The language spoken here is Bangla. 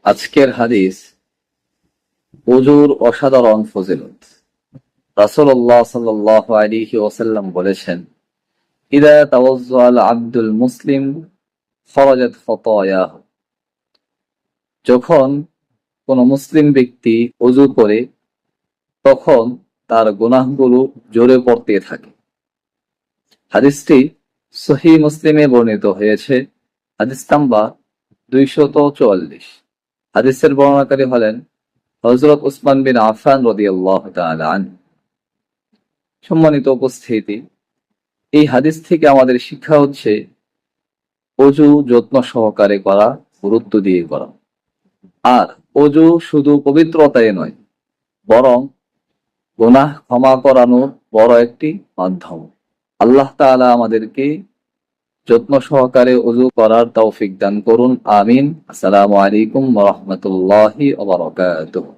আজকের হাদিস ওযুর অসাধারণ ফজিলত। রাসূলুল্লাহ সাল্লাল্লাহু আলাইহি ওয়াসাল্লাম বলেছেন, ইযা তাওয়াজ্জাল আব্দুল মুসলিম খরাজাত খতায়াহু। যখন কোন মুসলিম ব্যক্তি ওযু করে তখন তার গুনাহগুলো ঝরে পড়তে থাকে। হাদিসটি সহিহ মুসলিমে বর্ণিত হয়েছে, হাদিস নাম্বার 244। হাদিসের বর্ণনাকারী হলেন হযরত উসমান বিন আফফান রাদিয়াল্লাহু তাআলা আনহু। সম্মানিত উপস্থিতি, এই হাদিস থেকে আমাদের শিক্ষা হচ্ছে ওযু যত্ন সহকারে করা, গুরুত্ব দিয়ে করা। আর ওযু শুধু পবিত্রতাই নয়, বরং গুনাহ ক্ষমা করানোর বড় একটি মাধ্যম। আল্লাহ তাআলা আমাদেরকে যত্ন সহকারে ওযু করার তৌফিক দান করুন। আমিন। আসসালামু আলাইকুম ওয়া রাহমাতুল্লাহি ওয়া বারাকাতুহু।